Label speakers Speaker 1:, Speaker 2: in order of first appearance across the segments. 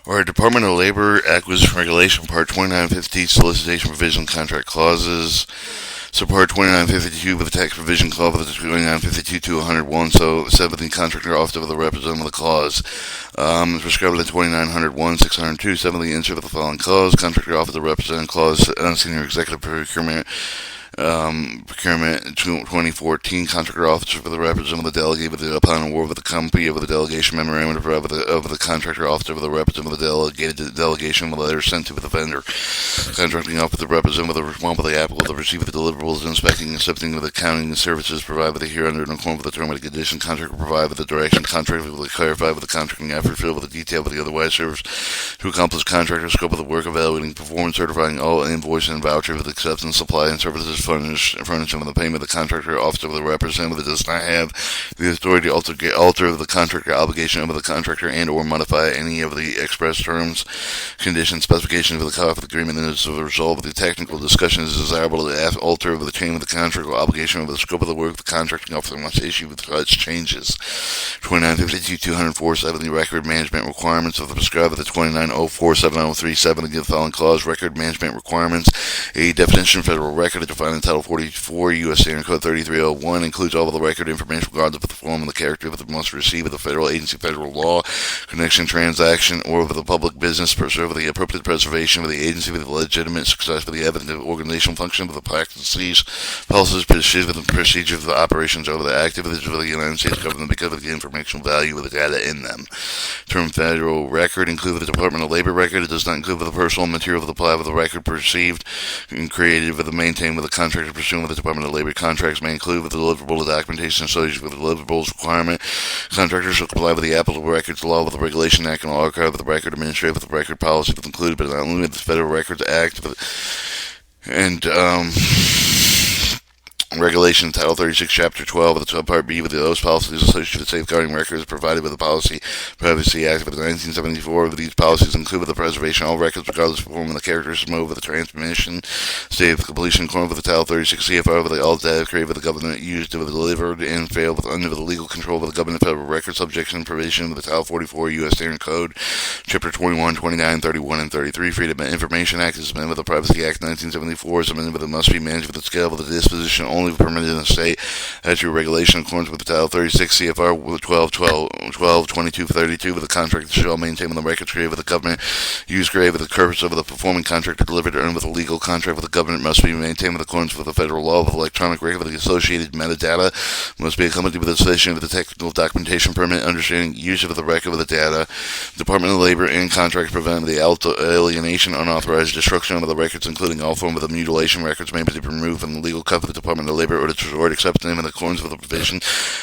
Speaker 1: Or Department of Labor Acquisition Regulation Part 2950 Solicitation Provision Contract Clauses. So Part 2952 with the tax provision clause of the 2952 to 101, so 7th contractor officer of the representative of the clause. Is prescribed in 2901, 602, 7th insert of the following clause, contractor officer of the representative clause, senior executive procurement 2014 contractor officer for the representative of the delegate with the upon award with the copy of the delegation memorandum of the contractor officer of the representative of the delegated delegation with a letter sent to the vendor. Contracting officer the representative of the responsible the applicant of the receipt of the deliverables inspecting and accepting of the accounting services provided with the hereunder in accordance with the term of the condition contract provide with the direction contract will clarify with the contracting effort filled with the detail of the otherwise serves to accomplish contractor scope of the work evaluating performance certifying all invoice and voucher with acceptance supply and services furnishing of the payment of the contractor officer of the representative that does not have the authority to alter the contractor obligation of the contractor and or modify any of the express terms, conditions, specifications of the contract agreement, and as a result of the technical discussion is desirable to alter the chain of the contract or obligation of the scope of the work the contracting officer must issue with such changes. 2952-204-7 the record management requirements of the prescribed of the 2904-7037 again the following clause record management requirements a definition of federal record to define in Title 44 U.S. Standard Code 3301 includes all of the record information regardless of the form and the character of the must receive of the federal agency, federal law, connection, transaction, or of the public business, preserve the appropriate preservation of the agency with the legitimate success of the evident organizational function of the practices, policies, procedures of the operations over the activities of the United States government because of the informational value of the data in them. Term federal record include the Department of Labor record. It does not include the personal material of the apply of the record perceived and created with the maintained with the contractor pursuant with the Department of Labor contracts may include with the deliverable documentation associated with the deliverables requirement. Contractors shall comply with the applicable records law with the Regulation Act and archive of the record administrative with the record policy with included but not limited to the Federal Records Act and Regulation Title 36, Chapter 12 of the Subpart B with those policies associated with safeguarding records provided with the Policy Privacy Act of 1974. These policies include with the preservation of all records regardless of form and the characteristics mode of the transmission, state of completion, according with the Title 36 CFR with the all data created with the government used to be delivered and failed with under the legal control of the government federal record subjection provision with the Title 44 U.S. Standard Code, Chapter 21, 29, 31, and 33. Freedom of Information Act is amended with the Privacy Act 1974 is amended with it must be managed with the scale of the disposition only permitted in the state as your regulation in accordance with the Title 36 CFR 122232 with the contract shall maintain with the records created with the government used created with the purpose of the performing contractor delivered or earned with a legal contract with the government must be maintained with accordance with the federal law with electronic record with the associated metadata must be accompanied with the submission of the technical documentation permit understanding use of the record with the data. Department of Labor and contract prevent the alienation unauthorized destruction of the records including all form of the mutilation records may be removed from the legal cup of the Department of Labor or to resort except them in accordance with the provision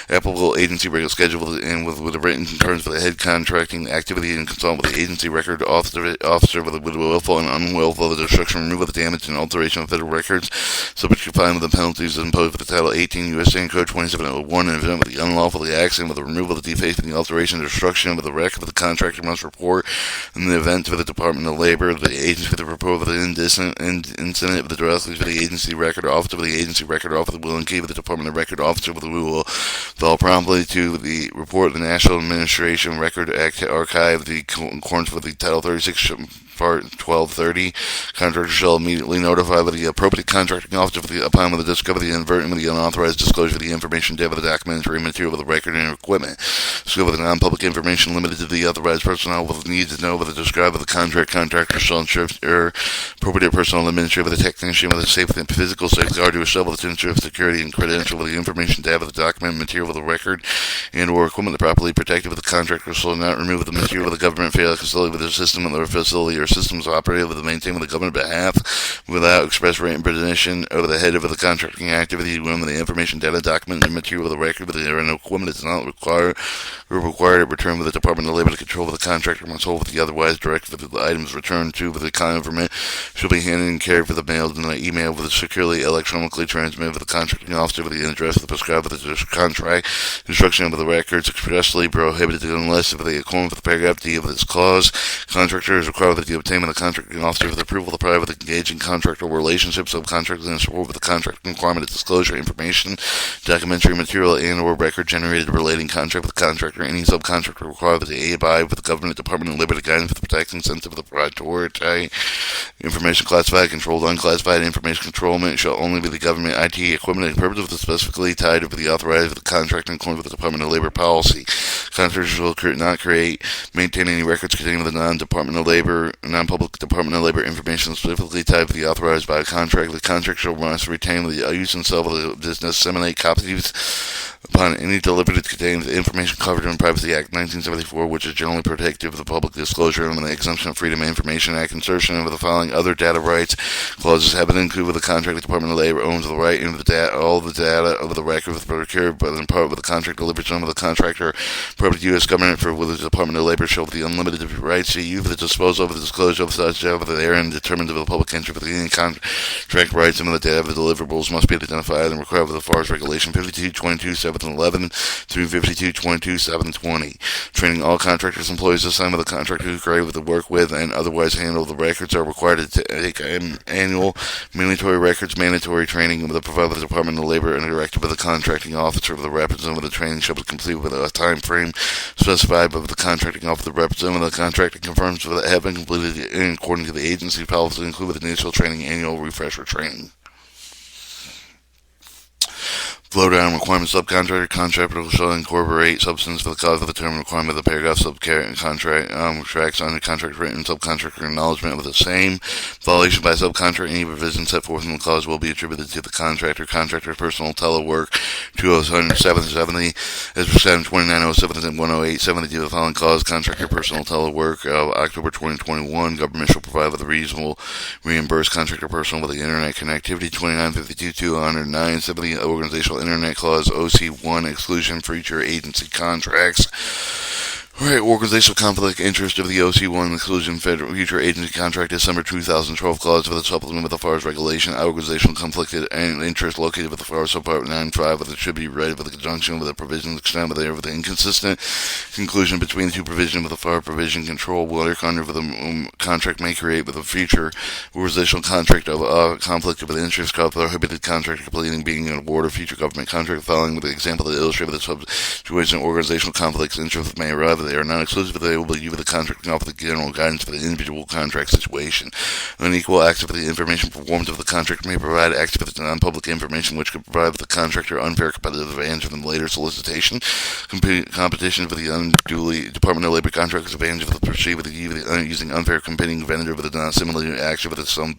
Speaker 1: applicable agency regular schedule and with the written concurrence with the head contracting activity and consult with the agency record officer with the willful and unwillful the destruction, removal of the damage, and alteration of federal records, subject to fine with the penalties imposed with the Title 18 U.S. Standard Code 2701 and event with the unlawfully accident with the removal of the defacement, the alteration, and destruction of the record of the contractor must report in the event of the Department of Labor, the agency for the report of the incident with the directly for the agency record officer with the agency record officer will and with the Department of Record officer with the will fall promptly to the report of the National Administration Record Act Archive in accordance with the Title 36 Part 1230. Contractor shall immediately notify the appropriate contracting officer upon the discovery of the inadvertent with the unauthorized disclosure of the information data of the documentary material of the record and equipment. Scope of the non-public information limited to the authorized personnel with the need to know with the describe of the contractor shall ensure appropriate personnel administrative with the technician with the safety and physical safeguard to establish to ensure security and credential with the information data of the document material of the record and or equipment properly protected with the contractor shall not remove the material of the government failure facility with the system of the facility or systems operated with the maintained with the government behalf without express written permission over the head of the contracting activity when the information data document and material of the record with the equipment is not required to return with the Department of Labor to control with the contractor must hold with the otherwise directed with the items returned to with the government shall be handed and carried for the mail and the email with the securely electronically transmitted with the contracting officer with the address of the prescribed with the contract instruction of the records expressly prohibited unless if they according with the paragraph D of this clause contractor is required with the the obtainment of the contracting officer with approval of the private engaging contractual relationship, subcontractors in support with the contracting requirement of disclosure information, documentary material, and/or record generated relating contract with the contractor. Any subcontractor required with the abide with the government department and liberty guidance for the protection sensitive of the priority information classified, controlled, unclassified information controlment shall only be the government IT equipment and purpose of the specifically tied to the authorized of the contract in accordance with the Department of Labor policy. Contractors will not create, maintain any records containing the non-public Department of Labor information specifically tied to the authorized by a contract. The contractor must retain the use and sale of the business, disseminate copies upon any delivered that contains information covered in the Privacy Act 1974, which is generally protective of the public disclosure and the Exemption of Freedom of Information Act. Insertion of the following other data rights clauses have been included with the contract. The Department of Labor owns the right into all the data of the record procured by the part with the contract delivered to the contractor. Public U.S. government for with the Department of Labor shall have the unlimited rights to use the disposal of the disclosure of such data therein determined of the public interest with any contract rights and the data of the deliverables must be identified and required with the FAR's Regulation 52.22.7.11 through 52.22.7.20. Training all contractors, employees assigned with the contractor who agree with the work with and otherwise handle the records are required to take annual mandatory records mandatory training with the provided by the Department of Labor and directed by the contracting officer of the representative of the training shall be completed with a time frame specified by the contracting officer. The representative of the contracting confirms that have been completed according to the agency policy, including the initial training, annual refresher training. Flow down requirement subcontractor. Contractor shall incorporate substance for the cause of the term requirement of the paragraph contracts under contract written subcontractor acknowledgement of the same. Violation by subcontractor, any provision set forth in the clause will be attributed to the contractor. Contractor personal telework 20770 as percent 2907 and 10870 to the following clause. Contractor personal telework October 2021. Government shall provide with a reasonable reimburse contractor personal with the internet connectivity 2952-20970 organizational Internet Clause OC1 exclusion for future agency contracts. Right, organizational conflict interest of the OC1 exclusion federal future agency contract December 2012 clause for the supplement with the FAR's regulation. Organizational conflicted and interest located with the FAR subpart 9.5 with it should be read with the conjunction with the provisions extended with the inconsistent conclusion between the two provisions with the FAR provision control water under for the contract may create with a future organizational contract of conflict with interest prohibited contract completing being an award of future government contract following with the example that illustrate with the situation organizational conflicts interest may arrive. They are not exclusive, but they will be given the contracting offer the general guidance for the individual contract situation. Unequal access to the information performed of the contract may provide access to non-public information which could provide the contractor unfair competitive advantage of the later solicitation. Competition for the unduly Department of Labor contractors advantage of the perceived with using unfair competing vendor with a similar action with some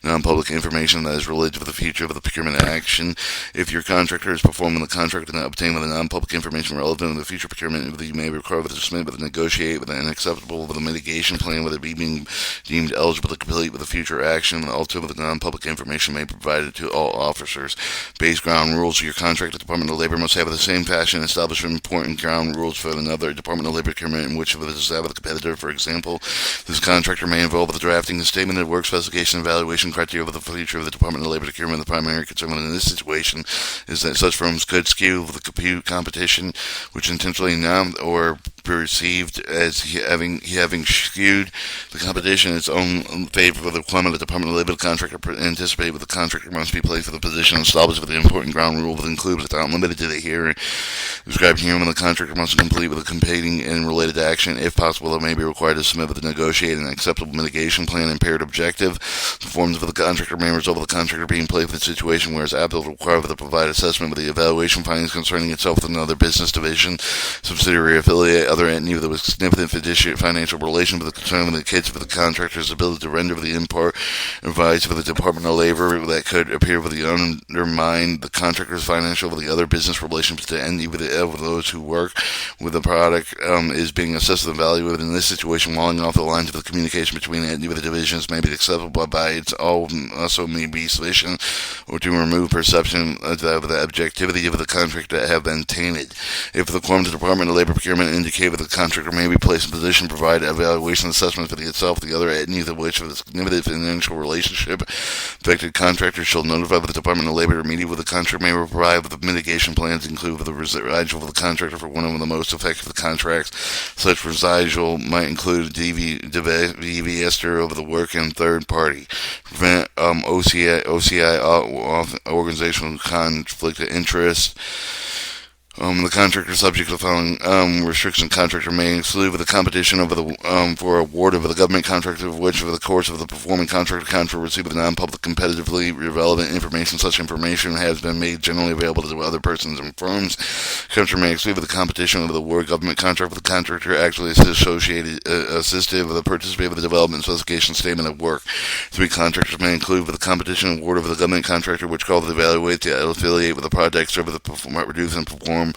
Speaker 1: non-public information that is related to the future of the procurement action. If your contractor is performing the contract and obtained with the non-public information relevant to the future procurement, you may require with the submit with negotiate with an acceptable with a mitigation plan with it being deemed eligible to complete with a future action. Also with the non-public information may be provided to all officers. Base ground rules. Your contract with the Department of Labor must have the same fashion established important ground rules for another Department of Labor procurement in which it is that with a competitor. For example, this contractor may involve the drafting a statement of work specification evaluation criteria for the future of the Department of Labor procurement. The primary concern in this situation is that such firms could skew the competition which intentionally or perceived as having skewed the competition in its own favor of the requirement of the Department of Labor. The contractor anticipated with the contractor must be placed for the position established with the important ground rule that includes without limited to the here described here when the contractor must complete with a competing and related action. If possible, it may be required to submit with a negotiated and acceptable mitigation plan and paired objective. The forms of the contractor may result of the contractor being placed in a situation where it's applicable required to provide assessment with the evaluation findings concerning itself with another business division, subsidiary affiliate, other entity with a significant financial relation with the concern with the case of the contractor's ability to render the import advice for the Department of Labor that could appear with the undermine the contractor's financial with the other business relations to any with those who work with the product is being assessed and evaluated in this situation. Walling off the lines of the communication between any with the divisions may be acceptable by its also may be sufficient or to remove perception of the objectivity of the contract that have been tainted. If the Department of Labor procurement indicates indicate that the contractor may be placed in position to provide evaluation assessment for the itself, the other entities of which of the significant financial relationship. Affected contractors shall notify the Department of Labor immediately with the contract may provide with the mitigation plans include the residual of the contractor for one of the most effective contracts. Such residual might include DVSter over the work and third party. Prevent OCI organizational conflict of interest. The contractor subject to the following restriction contractor may exclude with the competition over the for award of the government contract of which over the course of the performing contract receive with non-public competitively relevant information. Such information has been made generally available to other persons and firms. Contractor may exclude with the competition over the award government contract with the contractor actually assisted with the participating with the development specification statement of work. 3 contractors may include with the competition award of the government contractor which call to evaluate to affiliate with the project serve the reduce and perform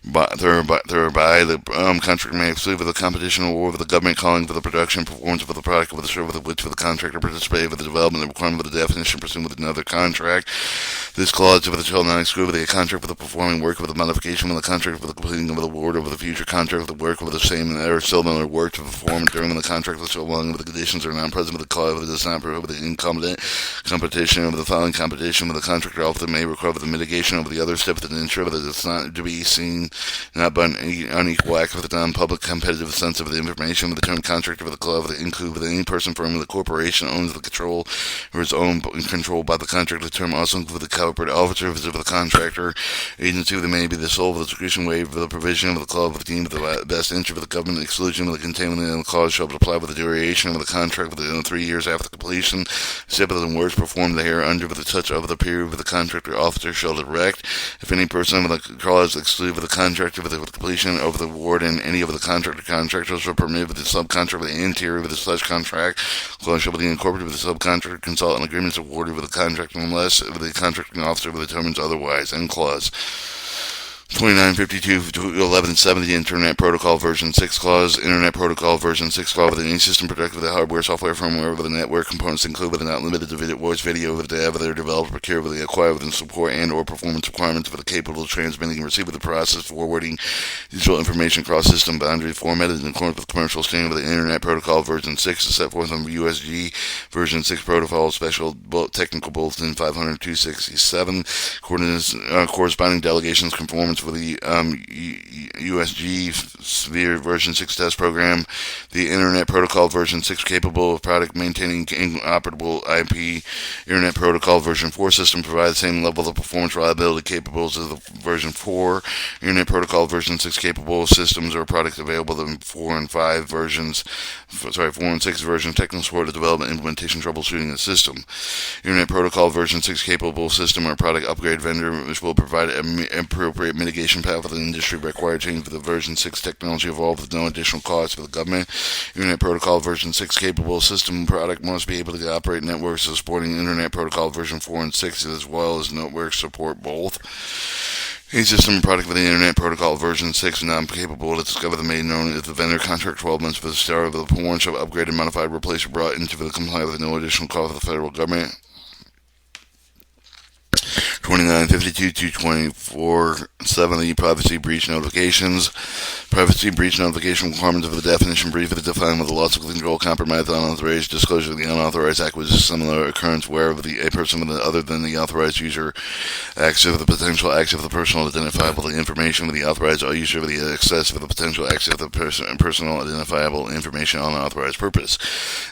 Speaker 1: thereby the contractor may exclude with the competition award with the government calling for the production performance of the product with the service of which for the contractor participated with the development and requirement of the definition pursuant with another contract. This clause of the shall not exclude with the contract for the performing work with the modification of the contract for the completing of the award of the future contract with the work with the same or similar work to perform during the contract so long with the conditions are not present with the clause that does not prohibit the incompetent competition of the following competition with the contractor often may require the mitigation of the other step that ensure that it's not to be seen not by an unequal act with the non-public competitive sense of the information with the term contractor with the club that include with any person firm of the corporation owns the control or is owned and controlled by the contractor. The term also include the corporate officer of the contractor agency that may be the sole of the discretion waive for the provision of the club of the team with the best interest of the government exclusion of the containment of the clause shall apply with the duration of the contract within 3 years after the completion except for the works performed there under with the touch of the period with the contractor officer shall direct if any person with the clause exclude with the contractor with the completion of the award and any of the contractors shall permit with the subcontractor with the interior with the such contract clause shall be incorporated with the subcontractor consultant agreements awarded with the contractor unless the contracting officer determines otherwise. End clause. 2952 to 1170 Internet Protocol version 6 clause. Internet Protocol version 6 clause with any system protected with the hardware, software, firmware with the network components include but not limited to video, voice, video with the data they're developed, procured with the acquired with the support and or performance requirements for the capable of transmitting and receiving the process forwarding digital information across system boundary formatted in accordance with commercial standard with the Internet Protocol version 6 is set forth on USG version 6 protocol special technical bulletin 500-267 corresponding delegations conformance for the USG Sphere version 6 test program, the Internet Protocol version 6 capable of product maintaining inoperable IP Internet Protocol version 4 system provide the same level of performance reliability capable as the version 4 Internet Protocol version 6 capable systems or products available in 4 and 6 versions technical support of development implementation troubleshooting the system. Internet Protocol version 6 capable system or product upgrade vendor which will provide appropriate mitigation path for the industry required change for the version 6 technology evolved with no additional cost for the government. Internet Protocol version 6 capable system product must be able to operate networks supporting Internet Protocol version 4 and 6 as well as networks support both. A system product with the Internet Protocol version 6 is not capable to discover the made known if the vendor contract 12 months for the start of the performance shall upgraded, modified, replaced, or brought into the compliance with no additional cost for the federal government. 2952-224-70 Privacy Breach Notifications. Privacy Breach Notification requirements of the definition brief of the defining of the loss of control, compromise, unauthorized disclosure of the unauthorized acquisition, similar occurrence where a person other than the authorized user access of the potential access of the personal identifiable information with the authorized user of the access of the potential access of the personal identifiable information on unauthorized purpose.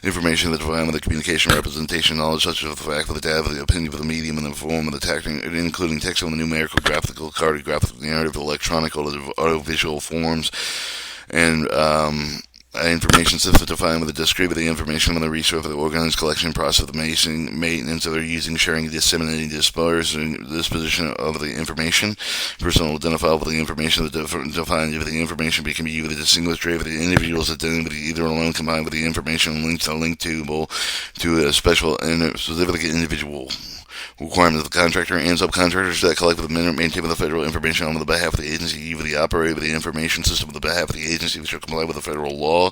Speaker 1: Information that defined with the communication, representation, knowledge such as the fact of the data, of the opinion of the medium, and the form of the tactic, including textual, numerical, graphical, cartographic, narrative, electronic, audiovisual forms, and information system defined with the discrete with the information on the resource of the organized collection process of the maintenance of their using, sharing, disseminating, disposition of the information, personal identifiable the information that defined with the information can be used to distinguish trade with the individual's identity either alone combined with the information linked to a special and specific individual. Requirements of the contractor and subcontractors that collect with the maintain with the federal information on the behalf of the agency, with the operator of the information system on the behalf of the agency, which shall comply with the federal law.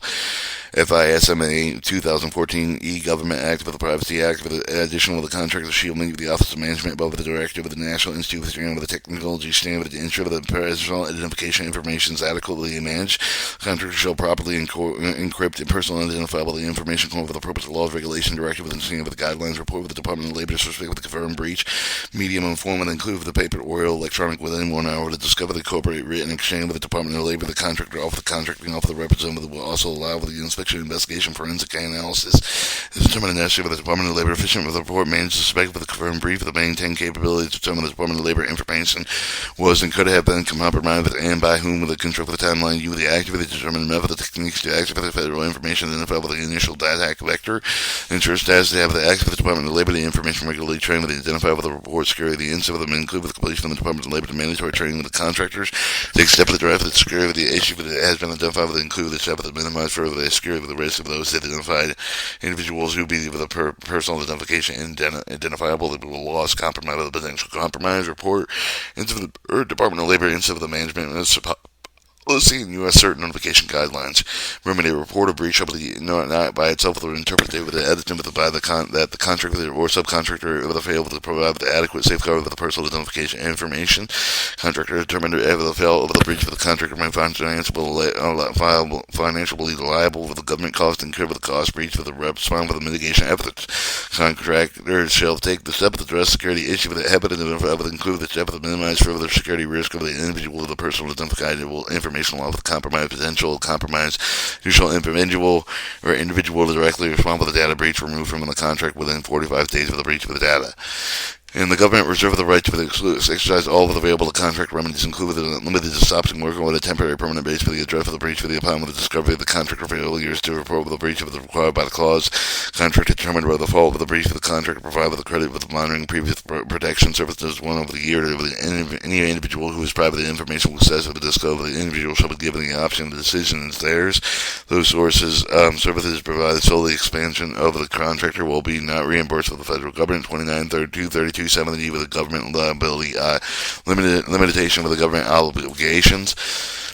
Speaker 1: FISMA 2014 E-Government Act with the Privacy Act with the addition of the contract of shielding of the Office of Management above the Director of the National Institute for the Technology Standard to ensure that the personal identification information is adequately managed. The contractor shall properly encrypt personal identifiable information for the purpose of laws, regulation, directive within the of the guidelines, report with the Department of Labor to respect with the confirmed breach, medium and form and include the paper or electronic within 1 hour to discover the corporate written exchange with the Department of Labor. The contractor offer the contracting offer the representative will also allow for the inspection, investigation, forensic analysis. Is determined necessary for the Department of Labor efficient with the report managed to suspect with the confirmed brief of the maintained capability to determine the Department of Labor information was and could have been compromised and by whom with the control of the timeline you with the activity determined method of techniques to activate the federal information identified with the initial data vector ensures status to have the act of the Department of Labor the information regularly trained with the identified with the report security the incident with them include with the completion of the Department of Labor to mandatory training with the contractors take step of the drive with the security with the issue that has been identified with the include the step of the minimize further the security with the risk of those identified individuals who be with a personal identification identifiable that will loss compromise with the potential compromise report into the Department of Labor into the management policy and U.S. certain notification guidelines. Remedy a report of breach of the not by itself or interpreted with the edited by the that the contractor or subcontractor with a fail to provide the adequate safeguard of the personal identification information. Contractor determined to the fail of the breach of the contractor may find financially liable with the government cost and incur with the cost breach with the respond with the mitigation efforts. Contractor shall take the step of the address security issue with the habit and include the step of the minimize further security risk of the individual of the personal identifiable information along with compromise, potential compromise, you shall individual or individual directly responsible for the data breach removed from the contract within 45 days of the breach of the data. And the government reserve the right to exercise all of the available contract remedies, including limited to stopping work on a temporary permanent basis for the address of the breach for the upon with the discovery of the contractor failures to report with the breach of the required by the clause. Contract determined by the fault of the breach of the contract provide with the credit with the monitoring previous protection services one over the year to any individual who is private information will access of the discovery. The individual shall be given the option. The decision is theirs. Those services provided solely expansion of the contractor will be not reimbursed with the federal government. 29323270 with the government liability limitation with the government obligations.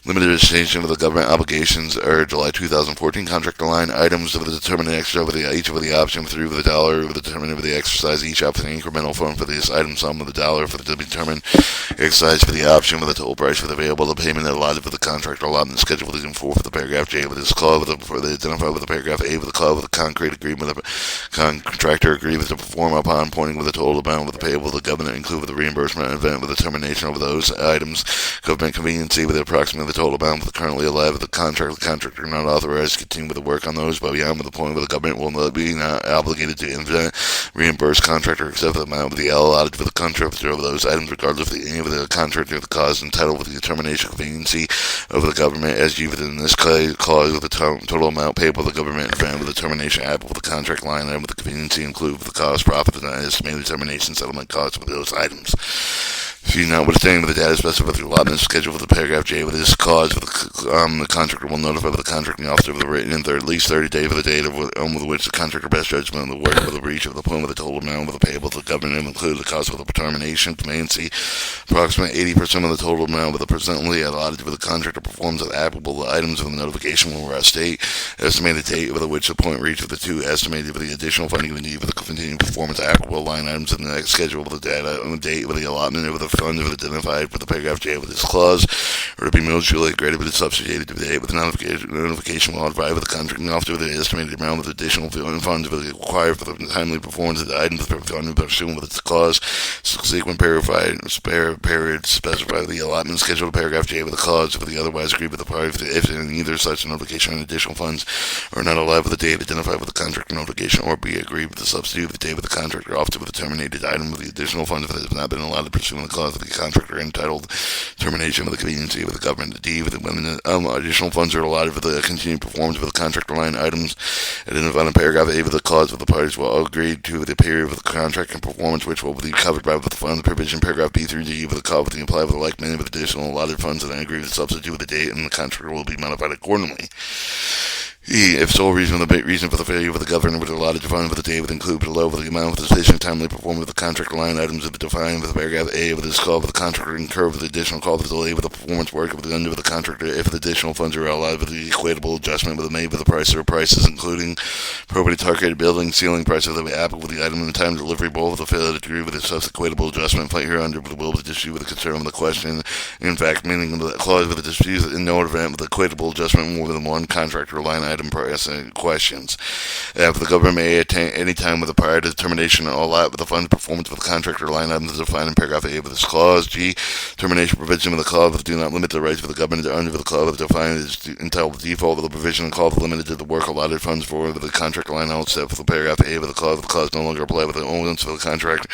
Speaker 1: Limited extension of the government obligations are July 2014 contractor line items of the determined extra over the each of the option through the dollar of the determined over the exercise each option incremental form for this item sum of the dollar for the determined exercise for the option with the total price for the available the payment allotted for the contractor allotment schedule with the for the paragraph J with this clause for the identified with the paragraph A with the clause with the concrete agreement of the contractor agreement to perform upon pointing with the total amount with the payable the government include with the reimbursement event with the termination of those items government conveniency with the approximately the total amount with the currently alive with the contractor not authorized to continue with the work on those but beyond with the point where the government will not be obligated to reimburse contractor except for the amount of the allotted for the contractor of those items regardless of any of the contractor of the cause entitled with the determination conveniency of the government as you within this clause with the total amount payable to the government and with the termination applicable with the contract line item with the conveniency include with the cost profit and estimated determination settlement costs with those items. See, notwithstanding with the data specified with the allotment schedule for the paragraph J with this clause, the contractor will notify the contracting officer of the written in at least 30 days of the date with which the contractor best judgment of the work of the breach of the point with the total amount of the payable to the government and include the cost of the termination, conveyancy, approximately 80% of the total amount with the presently allotted for the contractor performs the applicable items of the notification will rest date, estimated date with which the point reached of the two estimated for the additional funding we need for the continuing performance applicable line items in the next schedule with the data on the date with the allotment of the funds of identified for the paragraph J with this clause, or to be mutually agreed with the substituted to the date with the notification will advise with the contracting officer with the estimated amount of additional funds required for the timely performance of the items pursuant with this clause. Subsequent period specified the allotment schedule paragraph J with the clause for the otherwise agreed with the party if in either such notification and additional funds are not allowed with the date identified with the contract notification or be agreed with the substitute with the date with the contractor officer with the terminated item with the additional funds that have not been allowed to pursue the clause of the contractor entitled termination of the conveniency of the government. D with when additional funds are allotted for the continued performance of the contractor line items identified in paragraph A with the clause of the parties will agree to the period of the contract and performance which will be covered by the funds provision paragraph B through D with the clause with the implied with the like many with additional allotted funds that I agree with the substitute with the date and the contractor will be modified accordingly. E. If sole reason for the failure of the governor was allotted to fund for the day would include below the amount of the decision timely performance of the contract line items of the defined with paragraph A of this call for the contractor incur with the additional call for the delay with the performance work of the under of the contractor if the additional funds are allowed with the equatable adjustment with the made with the price or prices including property targeted building ceiling prices that will be applicable with the item and the time of delivery both of the failure to agree with the subsequent adjustment plate here under the will of the dispute with the concern of the question. In fact, meaning the clause with the dispute in no event with the equatable adjustment more than one contractor line item price questions. If the government may attain any time with a prior determination all out with the funds performance of the contractor line items as defined in paragraph A of this clause. G. Termination provision of the clause do not limit the rights of the government to under the clause defined as entitled the default of the provision of the clause limited to the work allotted funds for the contractor line item except for the paragraph A of the clause no longer apply with the onus of the contract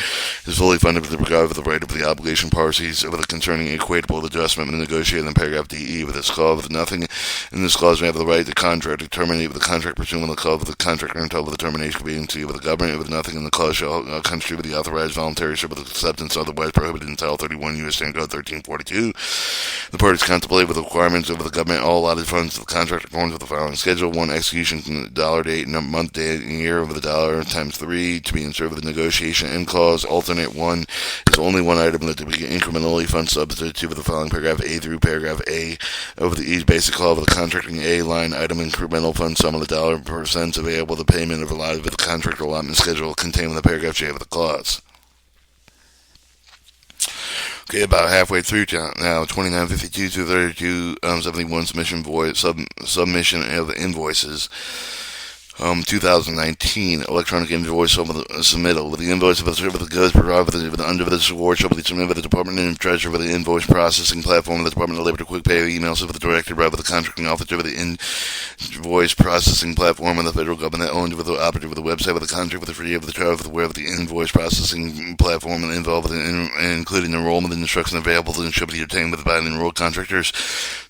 Speaker 1: is fully funded with regard to the right of the obligation parties of the concerning equatable adjustment negotiated in paragraph D with this clause. Nothing in this clause may have the right to contract to terminate with the contract pursuant to the clause of the contractor until the termination conveyed to with the government. With nothing in the clause shall constitute the authorized voluntary service of acceptance otherwise prohibited in Title 31 U.S. Standard Code 1342. The parties contemplate with the requirements of the government all allotted funds to the contract according to the following schedule: 1. Execution dollar date, month, day, and year of the dollar times 3 to be inserted with the negotiation end clause. Alternate 1 is only one item that to be incrementally fund substituted to with the following paragraph A through paragraph A of the each basic clause of the contracting A line item incremental fund sum of the dollar percents available the payment of allotted with the contract allotment schedule contained in the paragraph J of the clause. Okay, about halfway through now, 2952 to 3271 submission of the invoices. 2019 electronic invoice submittal with the invoice of the service of the goods provided with the under this award shall be submitted by the Department of Treasury for the invoice processing platform of the Department of Labor to quick pay emails of the director by the contracting officer of the invoice processing platform of the federal government that owned with the operative of the website with the contract with the free of the trial of the where of the invoice processing platform and involved in including enrollment and instruction available and should be obtained with by the enrolled contractors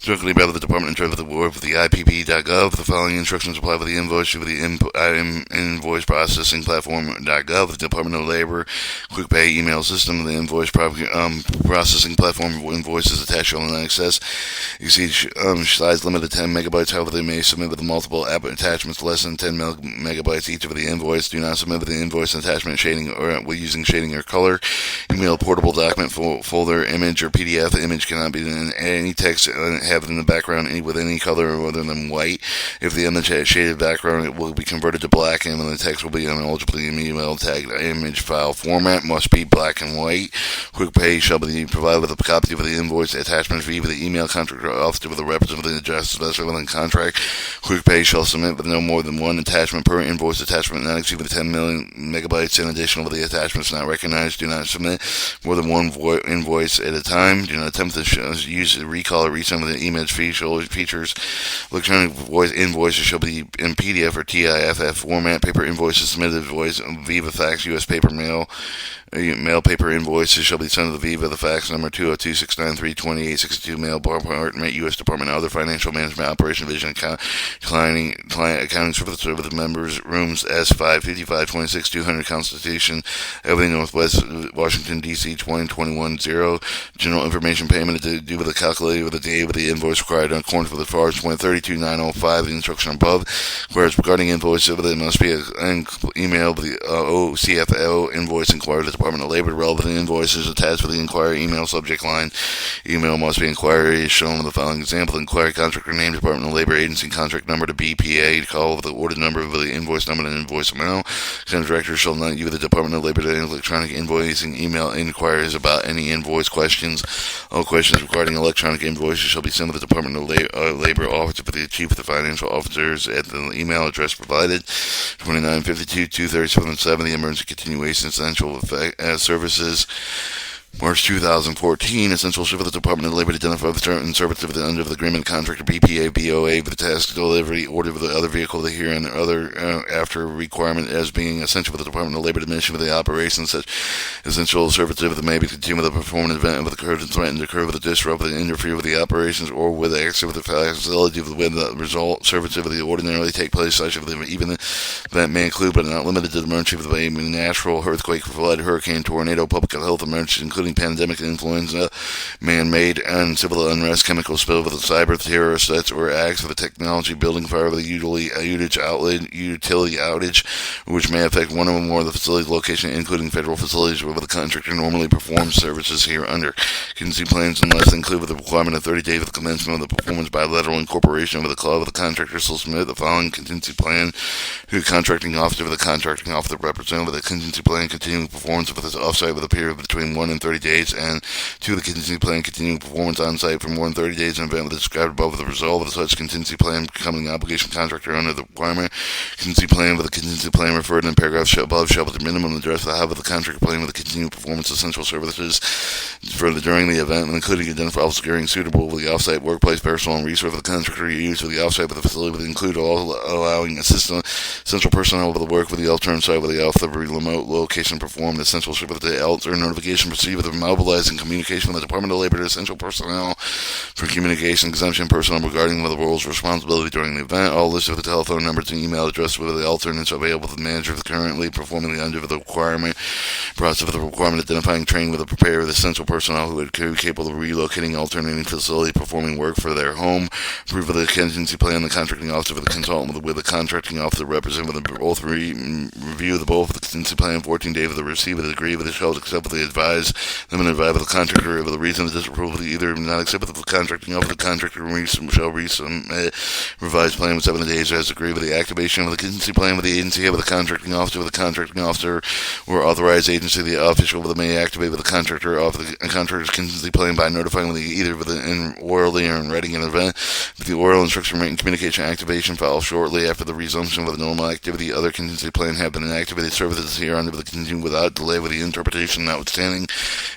Speaker 1: directly by the Department of Treasury of the word of the IPP.gov. The following instructions apply with the invoice with the invoice processing platform.gov, the Department of Labor quick pay email system, the invoice processing platform invoices attached shall not access exceed size limit of 10 megabytes. However, they may submit with multiple attachments less than 10 megabytes each of the invoice. Do not submit with the invoice attachment shading or using shading or color. Email portable document folder image or PDF. The image cannot be in any text have it in the background with any color other than white. If the image has shaded background, it will be converted to black, and the text will be ineligible. The email tagged image file format must be black and white. Quick pay shall be provided with a copy of the invoice attachment fee with the email contractor officer with a representative of the address specified in the contract. Quick pay shall submit with no more than one attachment per invoice attachment not exceed 10 million megabytes. In addition, with the attachments not recognized, do not submit more than one invoice at a time. Do not attempt to use recall or resend with the image features. Electronic invoices shall be in PDF or TIFF format. Paper invoices submitted voice Viva fax, U.S. paper mail paper invoices shall be sent to the Viva the fax number 202-693-2862 mail department U.S. Department of Other Financial Management Operation Division client accounting service of the members rooms S5 5526 200 Constitution Avenue Northwest Washington D.C. 2021-0. General information payment due with the calculated with the day of the invoice required in accordance with the FARS 2032-905 the instruction above. Whereas regarding invoice there must be an email with the OCFO invoice inquiry to the Department of Labor. Relevant invoices attached with the inquiry email subject line. Email must be inquiry as shown in the following example. Inquiry contractor name, Department of Labor agency contract number to BPA. Call with the order number of the invoice number and invoice amount. Contractor shall not use the Department of Labor to electronic invoicing email inquiries about any invoice questions. All questions regarding electronic invoices shall be sent to the Department of Labor office for the chief of the financial officers at the email address provided. 2952-237-7 the emergency continuation essential services. March 2014, essential for the Department of Labor to identify the certain service of the under the agreement contractor BPA BOA for the task delivery order of the other vehicle here and other after requirement as being essential for the Department of Labor to mention for the operations such essential services that may be continued with the performance event with the curve and threaten to curve with the disrupt and interfere with the operations or with the exit with the facility with the result services of the ordinarily take place such of them even that may include but not limited to the emergency of the natural earthquake flood hurricane tornado public health emergency including including pandemic influenza, man-made and civil unrest, chemical spill with a cyber terrorist threats or acts of a technology building fire with a utility outage, which may affect one or more of the facilities location, including federal facilities where the contractor normally performs services here under. Contingency plans unless include with the requirement of 30 days of the commencement of the performance bilateral incorporation with the clause of the contractor shall submit the following contingency plan to the contracting officer with the contracting officer represented with a contingency plan continuing performance with this offsite with a period between 1 and 30 days, and 2, the contingency plan continuing performance on site for more than 30 days in event with the described above the result of such contingency plan becoming an obligation contractor under the requirement. Contingency plan with a contingency plan referred in paragraphs above shall be the minimum address the of the contract plan with the continued performance of essential services further during the event, including identifiable securing suitable with the offsite workplace personnel and resource of the contractor used for the offsite of the facility would include all allowing essential personnel with the work with the alternate site with the off the remote location performed essential with the alter notification proceed with the mobilizing communication with the Department of Labor to essential personnel for communication exemption personnel regarding the roles responsibility during the event. All listed with the telephone numbers and email address with the alternates available to the manager currently performing the under the requirement process of the requirement identifying training with a preparer with essential personnel who would be capable of relocating alternating facility performing work for their home. Approve of the contingency plan the contracting officer with the consultant with the contracting officer representative with the both review the both of the contingency plan 14 days of the receipt of the degree with the shall accept with the advise them and advise with the contractor with the reason of disapproval of either not accept with the contracting officer the contractor shall resubmit revised plan with 7 days as agreed with the activation of the contingency plan with the agency with the contracting officer or authorized agency the official with the may activate with the contractor of the contractor's contingency plan by notifying the either with an orally or in writing an event with the oral instruction written communication activation follows shortly after the resumption of the normal activity. Other contingency plan have been inactivated services here under the continue without delay with the interpretation notwithstanding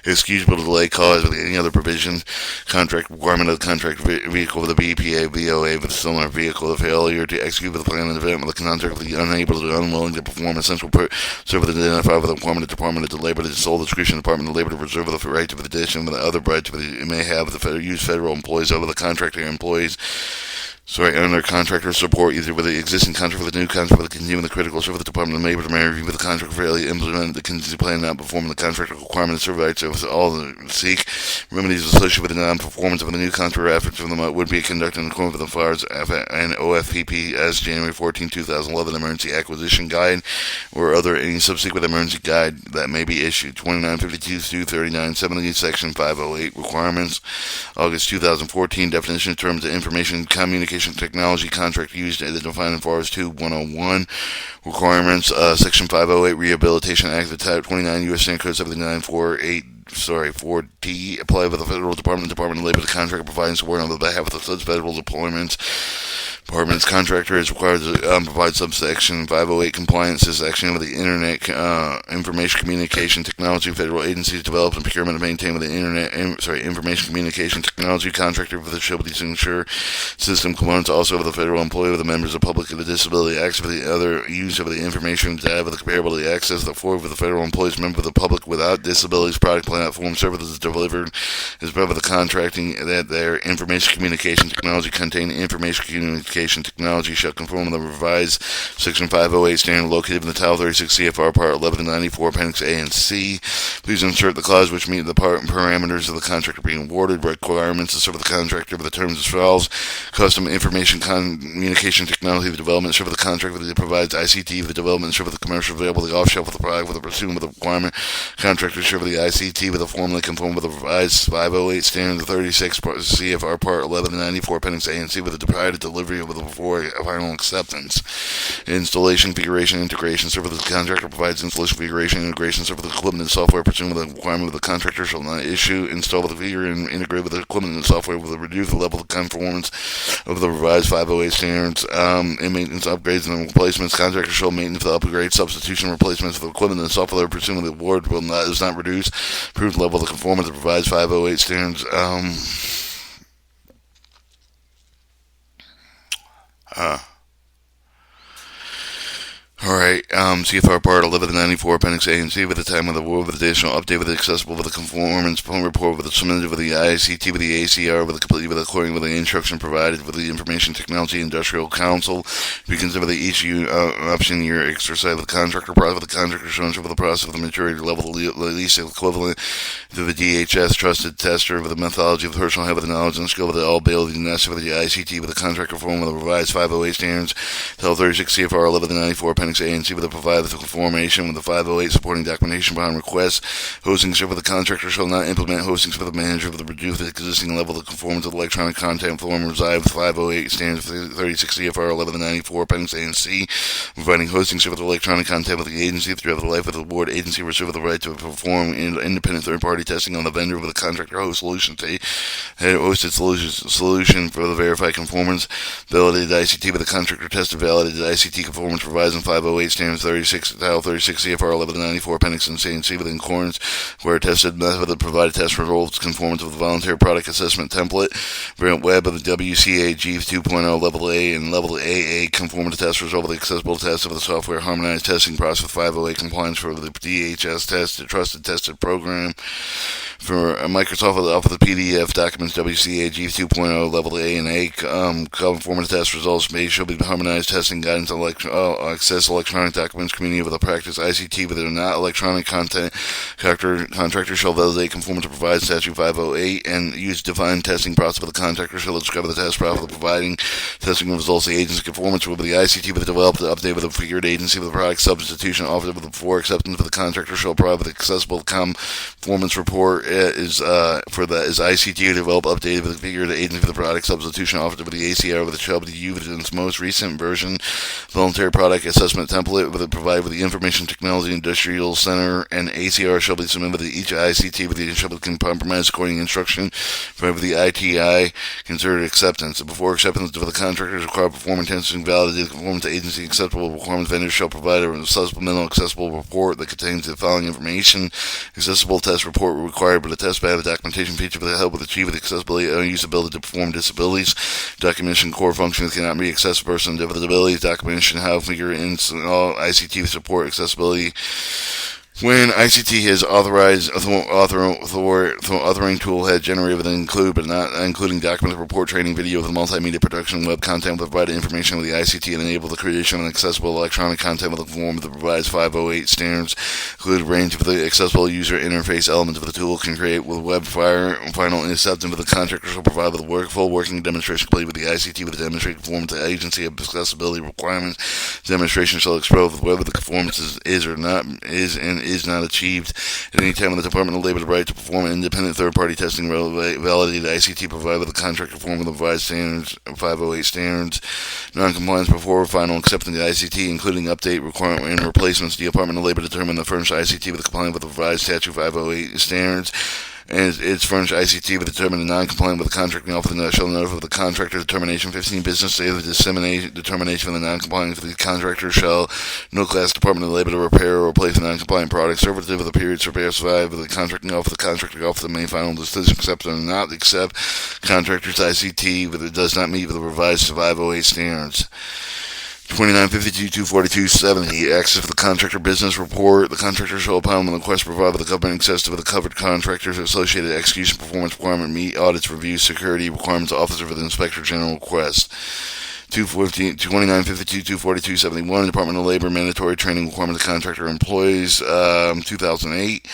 Speaker 1: excusable delay caused with any other provision contract requirement of the contract vehicle with the BPA VOA with a similar vehicle the failure to execute with the plan and event with the contract with the unable to unwilling to perform essential service identified with the requirement of Department of Labor to the sole discretion Department of Labor to preserve the right to the addition with the other rights it may have the use federal employees over the contractor employees under contractor support either with the existing contract with the new contract with the continuing the critical service with the Department of Labor to review with the contract fairly implement the contingency plan not performing the contractor requirement of service rights of all the seek remedies associated with the non-performance of the new contract efforts from them would be conducted in accordance with the FAR's and OFPP as January 14, 2011 emergency acquisition guide or other any subsequent emergency guide that may be issued 2952-3970 section 508 requirements August 2014 definition of terms of information communication technology contract used as defined in FAR's 2101 requirements section 508 Rehabilitation Act of Type 29 U.S. Standard Code 4D apply by the Federal Department of Labor the contract providing support on behalf of the such federal deployments Department's contractor is required to provide subsection 508 compliance to section with the Internet Information Communication Technology Federal Agencies develop and procurement and maintain with the Information Communication Technology contractor for the ability to ensure system components also with the federal employee with the members of the public with the disability access for the other use of the information data with the comparability access the four with the federal employees member of the public without disabilities product platform services delivered as part of the contracting that their information communication technology contain information communication technology shall conform to the revised Section 508 standard located in the Title 36 CFR Part 1194, Appendix A and C. Please insert the clause which meet the parameters of the contractor being awarded, requirements to serve the contractor with the terms as follows. Custom information communication technology, the development serve the contract that provides ICT, the development serve the commercial available, the off-shelf with the product with the pursuit with the requirement. Contractor serve the ICT with the formally conform with the revised 508 standard 36 CFR Part 1194, Appendix A and C with the provided delivery of the before final acceptance. Installation, configuration, integration. Serve the contractor provides installation, configuration, integration. Serve the equipment and software pursuant with the requirement of the contractor shall not issue, install the configure, and integrate with the equipment and software with the reduce the level of conformance of the revised 508 standards. In maintenance, upgrades, and replacements, contractor shall maintenance the upgrade, substitution, replacements of the equipment and software pursuant with the award does not reduce approved level of conformance of the revised 508 standards. Alright, CFR Part 1194, Appendix A and C, with the time of the award, with additional update, with the accessible, with the conformance report, with the submitted, with the ICT, with the ACR, with the complete, with according, with the instruction provided, with the Information Technology Industrial Council. We consider the each option year exercise with the contractor process, with the contractor shown with the process of the maturity level, the least equivalent to the DHS trusted tester, with the methodology of the personal health, with the knowledge and skill, with the all ability necessary, with the ICT, with the contractor form, with the revised 508 standards, Title 36 CFR 1194, Appendix A and C, with the provide the formation with the 508 supporting documentation upon request. Hosting server, the contractor shall not implement hosting for the manager of the reduced existing level of conformance of the electronic content form reside with 508 standards 36 CFR 1194 Appendix A and C, providing hosting server the electronic content with the agency throughout the life of the board. Agency reserve the right to perform independent third-party testing on the vendor with the contractor host solution hosted solution for the verified conformance. Validated ICT with the contractor tested validated ICT conformance provides in 508 standards 36 Title 36 CFR 1194 Appendix and C with accordance where tested method of provided test results conformance with the voluntary product assessment template. Variant web of the WCA G 2.0 level A and level AA conformance test result of the accessible test of the software harmonized testing process with 508 compliance for the DHS test, the trusted tested program. For Microsoft Office of PDF documents WCA G 2.0 level A and A conformance test results shall be harmonized testing guidance on access electronic documents community with a practice ICT with not electronic content. Contractor shall validate conformance to provide statute 508 and use defined testing process for the contractor shall discover the test process of providing testing results. The agency conformance will be the ICT with the developed update with the figured agency with the product substitution offered with the before acceptance of the contractor shall provide with accessible conformance report is ICT to develop updated with the figured agency for the product substitution offered with the ACR with the shall be used in its most recent version voluntary product assessment template with the provided with the Information Technology Industrial Center and ACR shall be submitted with each ICT with the shall be compromised according to instruction provided with the ITI considered acceptance. Before acceptance of the contractors require performance testing validated conformance to agency acceptable requirements. Vendors shall provide a supplemental accessible report that contains the following information. Accessible test report required by the test by the documentation feature for the help with achieving the accessibility and usability to perform disabilities. Documentation core functions cannot be accessed to person with disabilities. Documentation how figure in all ICT support accessibility. When ICT has authorized authoring tool had generated with include but not including document report training video with multimedia production web content with provided information with the ICT and enable the creation of an accessible electronic content with the form that provides 508 standards include a range of the accessible user interface elements of the tool can create with web final acceptance of the contractor shall provide with a full working demonstration complete with the ICT with the demonstrated conformance to agency of accessibility requirements. Demonstration shall explore whether the conformance is not achieved at any time in the Department of Labor the right to perform independent third-party testing validated ICT provided with the contractor form with the revised standards 508 standards. Non-compliance before final acceptance of the ICT including update requirement and replacements. The Department of Labor determined the furnished ICT with compliance with the revised statute 508 standards. And its furnished ICT with determined non-compliant with the contracting officer shall notify the contractor determination 15 business days of determination of the non-compliance with the contractor shall no class Department of Labor to repair or replace a non-compliant product servitive of the period specified with the contracting officer may final decision accept or not accept contractor's ICT if it does not meet with the revised 508 standards. 2952-242-70. Access for the contractor business report. The contractor shall, upon the request provided by the government access to the covered contractors, associated execution performance requirement, meet audits, reviews, security requirements, officer for the inspector general request. 2952-242-71. Department of Labor mandatory training requirements of contractor employees. 2008.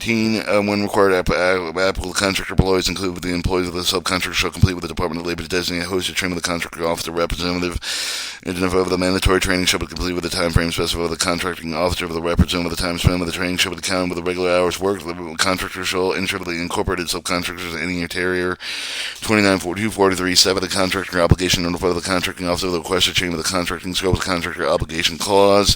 Speaker 1: When required, applicable contractor employees include with the employees of the subcontractor shall complete with the Department of Labor to designate host to train with the contractor officer representative. Identify the mandatory training shall be complete with the time frame specified with the contracting officer of the representative. The time spent with the training shall be counted with the regular hours worked. The contractor shall ensure that the incorporated subcontractors any interior. 2942-43-7. The contractor obligation notify the contracting officer of the request to change with the contracting scope of the contractor obligation clause.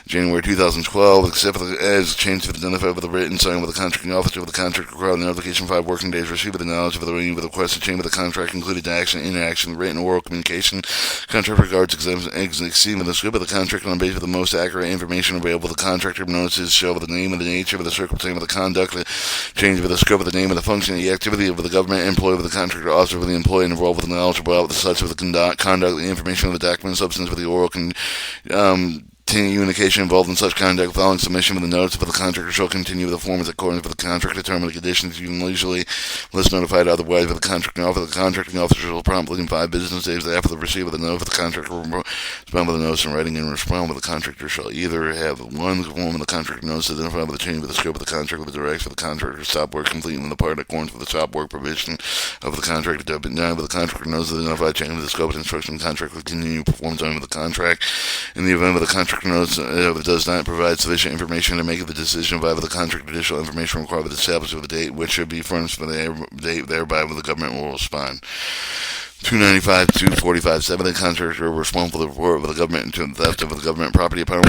Speaker 1: January 2012. Except as changed with identified with the written sign with the contracting officer of the contract required the notification 5 working days received with the knowledge of the reading of the request to change with the contract included action, interaction, written, oral communication. Contract regards exceeding the scope of the contract on the basis of the most accurate information available. The contractor notices show the name and the nature of the circumstance of the conduct, change of the scope of the name of the function, the activity of the government employee with the contractor officer with the employee involved with the knowledge about the such of the conduct, the information of the document, substance with the oral communication involved in such conduct following submission of the notice of the contractor shall continue with the forms according to the contract determined conditions usually unless notified otherwise by the contracting officer. The contracting officer shall promptly in 5 business days after the receipt of the notice of the contractor respond with the notice in writing and respond with the contractor shall either have one form of the contract notice identified with the change of the scope of the contract with the direction of the contractor to stop work completely in the part according to the stop work provision of the contract to have been done with the contractor knows the identified change of the scope and instruction of the contract will continue performance under the contract. In the event of the contractor notice does not provide sufficient information to make the decision via the contract, additional information required with the establishment of the date which should be furnished for the date thereby the government will respond. 295, 245, 7. The contractor responsible for the report of the government into the theft of the government property upon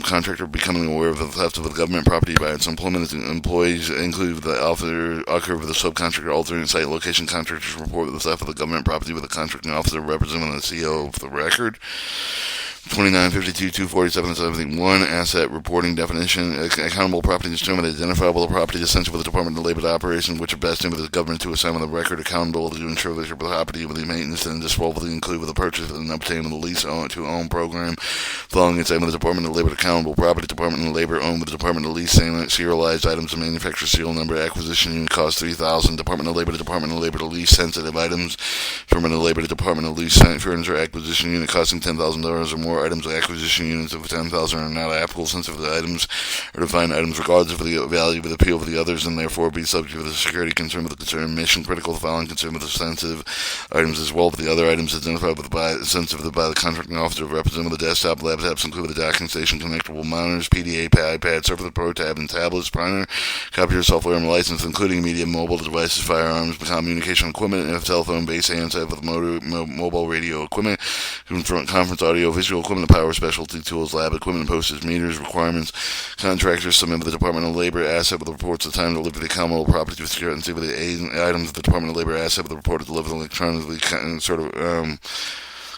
Speaker 1: contractor becoming aware of the theft of the government property by its employees, including the author of the subcontractor alternate site location. Contractors report the theft of the government property with the contracting officer representing the CO of the record. 2952, 247, 71. Asset reporting definition. Accountable property is determined identifiable property essential for the Department of Labor operation, which are best in for the government to assign with the record accountable to ensure the property with the maintenance and disposal include with the purchase and obtaining the lease to own program. Following its aim with the Department of Labor accountable property, Department of Labor owned with the Department of Lease serialized items and manufacturer serial number acquisition unit cost $3,000. Department of Labor to lease sensitive items. Department of Labor to Department of Lease furniture acquisition unit costing $10,000 or more. Items of acquisition units of 10,000 are not applicable sensitive items or defined items regardless of the value of the appeal of the others and therefore be subject to the security concern with the concern mission critical the following concern with the sensitive items as well, but the other items identified by the contracting officer representing the desktop laptops include the docking station connectable monitors, PDA, iPad, server, Pro Tab, and tablets, printer, copier software and license including media, mobile devices, firearms, communication equipment, and telephone, base handset with mobile radio equipment, conference audio, visual equipment, power specialty tools, lab equipment, postage meters, requirements. Contractors submit to the Department of Labor asset with reports of time to deliver the accountable property to secure and see with the items of the Department of Labor asset with the report to deliver electronically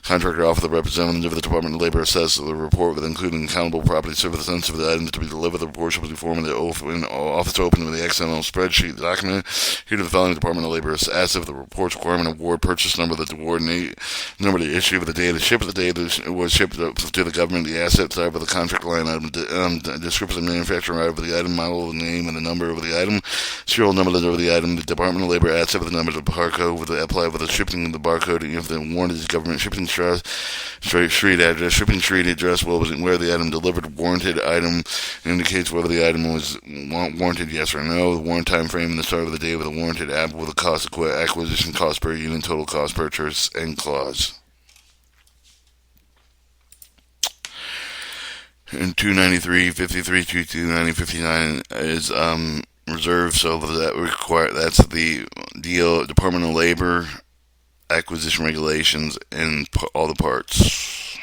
Speaker 1: contractor offer the representative of the Department of Labor assess the report with including accountable property service sensitive of the items to be delivered. The report shall be formed in the office open with the XML spreadsheet document. Here to the following Department of Labor asset of the report's requirement award purchase number, the award number to issue of the data, ship of the data was shipped to the government, the asset type of the contract line item, description of manufacturer of the item, model, the name, and the number of the item, serial number of the item, the Department of Labor asset with the number of the barcode with the apply with the shipping of the barcode, and if the warranted is government shipping street address, shipping street address, where the item delivered, warranted item indicates whether the item was warranted, yes or no, the warrant time frame, and the start of the day of the warranted app with the cost of acquisition, cost per unit, total cost purchase, and clause. And 293.53 to 290.59 is reserved, so that's the deal, Department of Labor acquisition regulations and all the parts.